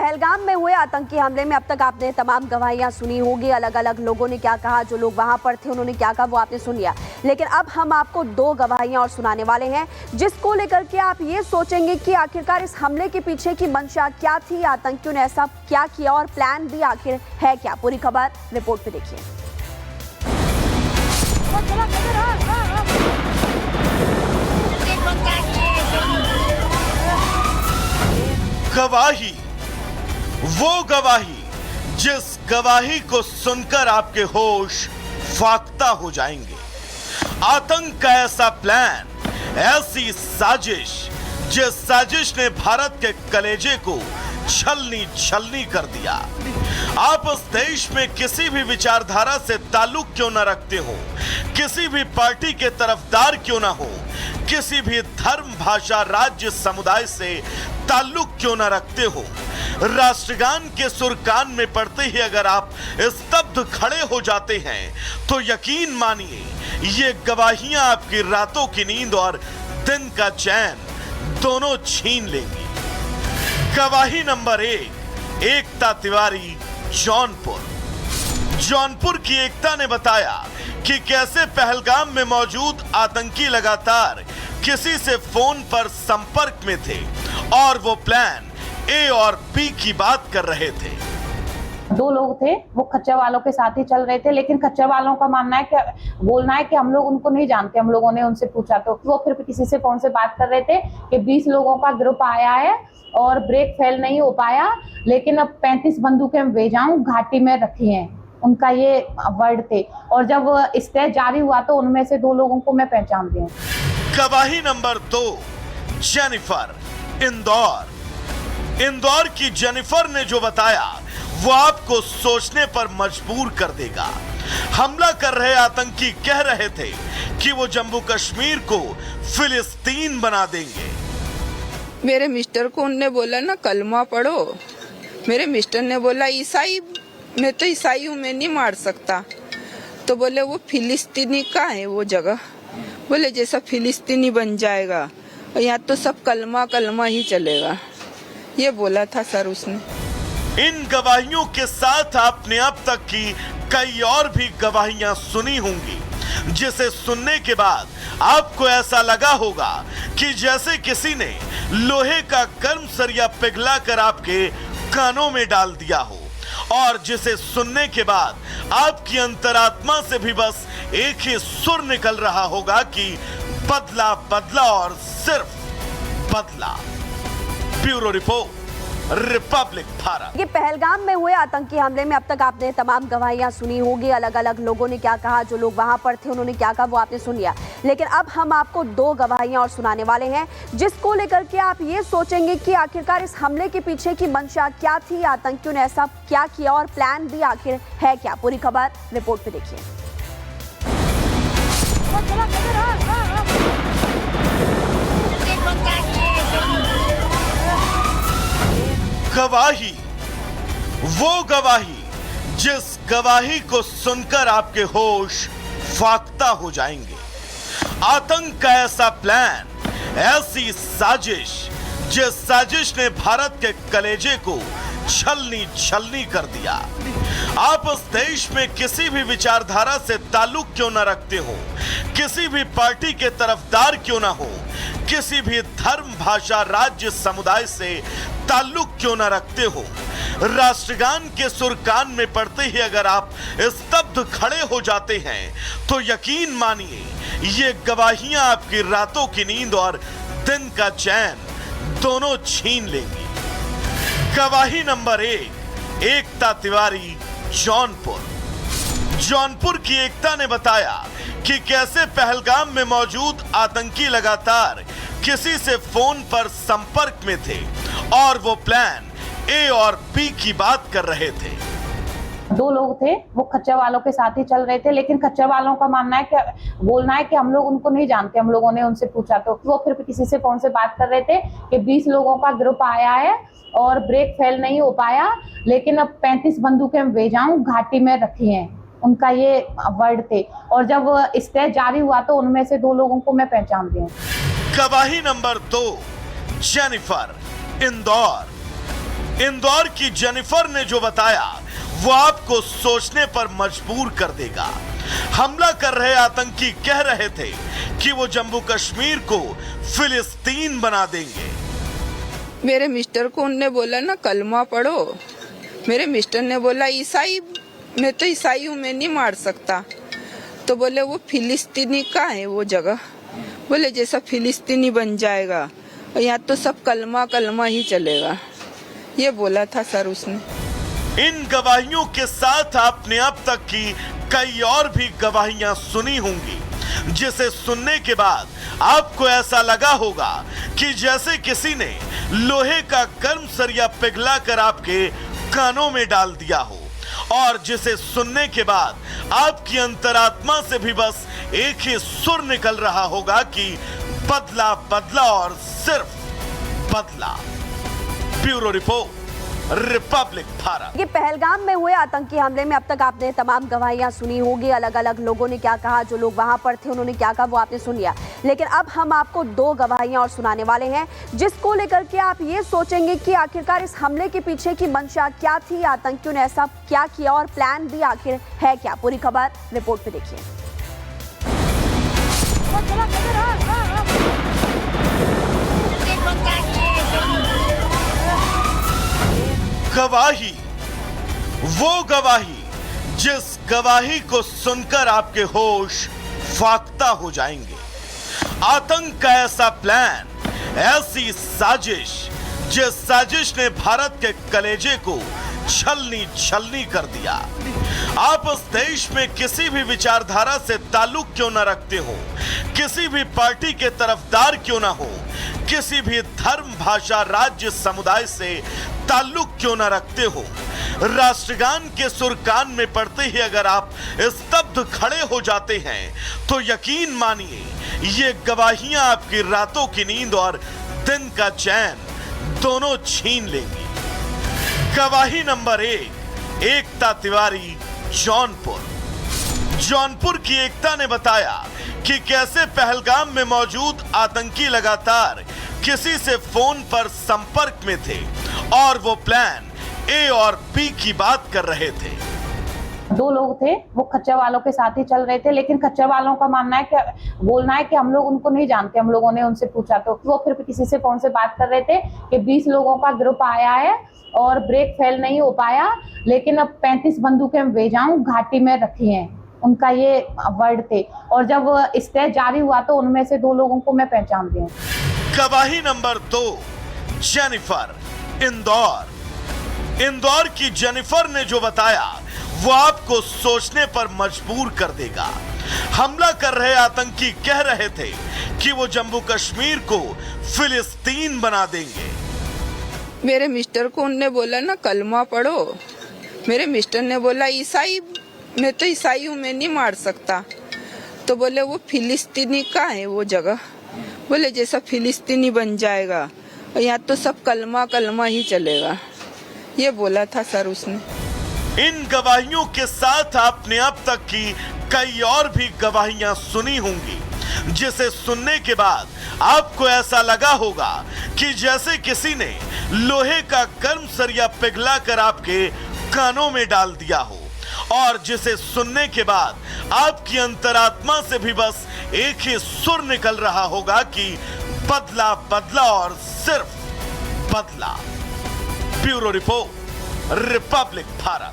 पहलगाम में हुए आतंकी हमले में अब तक आपने तमाम गवाहियां सुनी होगी, अलग अलग लोगों ने क्या कहा, जो लोग वहां पर थे उन्होंने क्या कहा वो आपने सुन लिया। लेकिन अब हम आपको 2 गवाहियां और सुनाने वाले हैं जिसको लेकर के आप ये सोचेंगे कि आखिरकार इस हमले के पीछे की मंशा क्या थी, आतंकियों ने ऐसा क्या किया और प्लान भी आखिर है क्या। पूरी खबर रिपोर्ट पे देखिए। गवाही, वो गवाही जिस गवाही को सुनकर आपके होश फाख्ता हो जाएंगे। आतंक का ऐसा प्लान, ऐसी साजिश जिस साजिश ने भारत के कलेजे को छलनी छलनी कर दिया। आप उस देश में किसी भी विचारधारा से ताल्लुक क्यों न रखते हो, किसी भी पार्टी के तरफदार क्यों ना हो, किसी भी धर्म, भाषा, राज्य, समुदाय से ताल्लुक क्यों न रखते हो, राष्ट्रगान के सुर कान में पड़ते ही अगर आप स्तब्ध खड़े हो जाते हैं तो यकीन मानिए ये गवाहियां आपकी रातों की नींद और दिन का चैन दोनों छीन लेंगी। गवाही नंबर 1, एकता तिवारी, जौनपुर की एकता ने बताया कि कैसे पहलगाम में मौजूद आतंकी लगातार किसी से फोन पर संपर्क में थे और वो प्लान ए और बी की बात कर रहे थे। 2 लोग थे, वो खच्चर वालों के साथ ही चल रहे थे, लेकिन खच्चर वालों का मानना है कि बोलना है कि हम लोग उनको नहीं जानते। हम लोगों ने उनसे पूछा तो वो फिर किसी से फोन से बात कर रहे थे कि 20 लोगों का ग्रुप आया है और ब्रेक फेल नहीं हो पाया, लेकिन अब 35 बंदूकें हम भेजाऊं घाटी में रखी हैं, उनका ये वर्ड थे। और जब स्टे जारी हुआ तो उनमें से 2 लोगों को मैं पहचानती हूँ। गवाही नंबर 2, जेनिफर, इंदौर की जेनिफर ने जो बताया वो आपको सोचने पर मजबूर कर देगा। हमला कर रहे आतंकी कह रहे थे कि वो जम्मू कश्मीर को फिलिस्तीन बना देंगे। मेरे मिस्टर को उनने बोला ना कलमा पढ़ो, मेरे मिस्टर ने बोला ईसाई, मैं तो ईसाई हूँ, मैं नहीं मार सकता। तो बोले वो फिलिस्तीनी का है वो जगह, बोले जैसा फिलिस्तीनी बन जाएगा और यहाँ तो सब कलमा कलमा ही चलेगा, ये बोला था सर उसने। इन गवाहियों के साथ आपने अब तक की कई और भी गवाहियां सुनी होंगी जिसे सुनने के बाद आपको ऐसा लगा होगा कि जैसे किसी ने लोहे का गर्म सरिया पिघला कर आपके कानों में डाल दिया हो, और जिसे सुनने के बाद आपकी अंतरात्मा से भी बस एक ही सुर निकल रहा होगा कि बदला बदला और सिर्फ बदला। Bureau report, Republic Bharat. ये पहलगाम में हुए आतंकी हमले में अब तक आपने तमाम गवाहियां सुनी होगी, अलग अलग लोगों ने क्या कहा, जो लोग वहां पर थे उन्होंने क्या कहा वो आपने सुन लिया। लेकिन अब हम आपको 2 गवाहियां और सुनाने वाले हैं जिसको लेकर के आप ये सोचेंगे कि आखिरकार इस हमले के पीछे की मंशा क्या थी, आतंकियों ने ऐसा क्या किया और प्लान भी आखिर है क्या। पूरी खबर रिपोर्ट पे देखिए। गवाही, वो गवाही जिस गवाही को सुनकर आपके होश फाख्ता हो जाएंगे। आतंक का ऐसा प्लान, ऐसी साजिश जिस साजिश ने भारत के कलेजे को छलनी छलनी कर दिया। आप उस देश में किसी भी विचारधारा से ताल्लुक क्यों न रखते हो, किसी भी पार्टी के तरफदार क्यों ना हो, किसी भी धर्म, भाषा, राज्य, समुदाय से ताल्लुक क्यों न रखते हो, राष्ट्रगान के सुर कान में पड़ते ही अगर आप स्तब्ध खड़े हो जाते हैं तो यकीन मानिए ये गवाहियां आपकी रातों की नींद और दिन का चैन दोनों छीन लेंगी। गवाही नंबर 1, एकता तिवारी, जौनपुर की एकता ने बताया कि कैसे पहलगाम में मौजूद आतंकी लगातार किसी से फोन पर संपर्क में थे और वो प्लान ए और बी की बात कर रहे थे। 2 लोग थे, वो खच्चर वालों के साथ ही चल रहे थे, लेकिन खच्चर वालों का मानना है कि बोलना है कि हम लोग उनको नहीं जानते। हम लोगों ने उनसे पूछा तो वो फिर किसी से फोन से बात कर रहे थे कि 20 लोगों का ग्रुप आया है और ब्रेक फेल नहीं हो पाया, लेकिन अब 35 बंदूकें हम भेजाऊं घाटी में रखी हैं, उनका ये वर्ड थे। और जब स्टे जारी हुआ तो उनमें से 2 लोगों को मैं पहचानती हूँ। गवाही नंबर 2, जेनिफर, इंदौर की जेनिफर ने जो बताया वो आपको सोचने पर मजबूर कर देगा। हमला कर रहे आतंकी कह रहे थे कि वो जम्मू कश्मीर को फिलिस्तीन बना देंगे। मेरे मिस्टर को उनने बोला ना कलमा पढ़ो। मेरे मिस्टर ने बोला ईसाई, मैं तो ईसाई हूँ, मैं नहीं मार सकता। तो बोले वो फिलिस्तीनी का है वो जगह। बोले जैसा फिलिस्तीनी बन जाएगा और यहाँ तो सब कलमा कलमा ही चलेगा, ये बोला था सर उसने। इन गवाहियों के साथ आपने अब तक की कई और भी गवाहियां सुनी होंगी, जिसे सुनने के बाद आपको ऐसा लगा होगा कि जैसे किसी ने लोहे का गर्म सरिया पिघला कर आपके कानों में डाल दिया हो, और जिसे सुनने के बाद आपकी अंतरात्मा से भी बस एक ही सुर निकल रहा होगा कि बदला बदला और सिर्फ बदला। Bureau report, Republic Bharat. ये पहलगाम में हुए आतंकी हमले में अब तक आपने तमाम गवाहियां सुनी होगी, अलग अलग लोगों ने क्या कहा, जो लोग वहां पर थे उन्होंने क्या कहा वो आपने सुन लिया। लेकिन अब हम आपको दो गवाहियां और सुनाने वाले हैं, जिसको लेकर के आप ये सोचेंगे कि आखिरकार इस हमले के पीछे की मंशा क्या थी, आतंकियों ने ऐसा क्या किया और प्लान भी आखिर है क्या। पूरी खबर रिपोर्ट पे देखिए। गवाही, वो गवाही जिस गवाही को सुनकर आपके होश फाख्ता हो जाएंगे। आतंक का ऐसा प्लान, ऐसी साजिश जिस साजिश ने भारत के कलेजे को छलनी छलनी कर दिया। आप इस देश में किसी भी विचारधारा से ताल्लुक क्यों न रखते हो, किसी भी पार्टी के तरफदार क्यों ना हो, किसी भी धर्म, भाषा, राज्य, समुदाय से ताल्लुक क्यों न रखते हो, राष्ट्रगान के सुर कान में पड़ते ही अगर आप स्तब्ध खड़े हो जाते हैं तो यकीन मानिए ये गवाहियां आपकी रातों की नींद और दिन का चैन दोनों छीन लेंगी। गवाही नंबर 1, एकता तिवारी, जौनपुर की एकता ने बताया कि कैसे पहलगाम में मौजूद आतंकी लगातार किसी से फोन पर संपर्क में थे और वो प्लान ए और बी की बात कर रहे थे। दो लोग थे, वो खच्चर वालों के साथ ही चल रहे थे, लेकिन खच्चर वालों का मानना है कि बोलना है कि हम लोग उनको नहीं जानते। हम लोगों ने उनसे पूछा तो वो फिर किसी से फोन से बात कर रहे थे कि 20 लोगों का ग्रुप आया है और ब्रेक फेल नहीं हो पाया, लेकिन अब 35 बंदूकें हम भेजाऊं घाटी में रखी हैं, उनका ये वर्ड थे। और जब स्टे जारी हुआ तो उनमें से 2 लोगों को मैं पहचानती हूँ। गवाही नंबर 2, जेनिफर, इंदौर की जेनिफर ने जो बताया वो आपको सोचने पर मजबूर कर देगा। हमला कर रहे आतंकी कह रहे थे कि वो जम्मू कश्मीर को फिलिस्तीन बना देंगे। मेरे मिस्टर को उनने बोला ना कलमा पढ़ो। मेरे मिस्टर ने बोला ईसाई, मैं तो ईसाई हूँ, मैं नहीं मार सकता। तो बोले वो फिलिस्तीनी का है वो जगह। बोले जैसा फिलिस्तीनी बन जाएगा और यहाँ तो सब कलमा कलमा ही चलेगा, ये बोला था सर उसने। इन गवाहियों के साथ आपने अब तक की कई और भी गवाहियां सुनी होंगी, जिसे सुनने के बाद आपको ऐसा लगा होगा कि जैसे किसी ने लोहे का गर्म सरिया पिघला कर आपके कानों में डाल दिया हो, और जिसे सुनने के बाद आपकी अंतरात्मा से भी बस एक ही सुर निकल रहा होगा कि बदला बदला और सिर्फ बदला। Bureau report, Republic Bharat.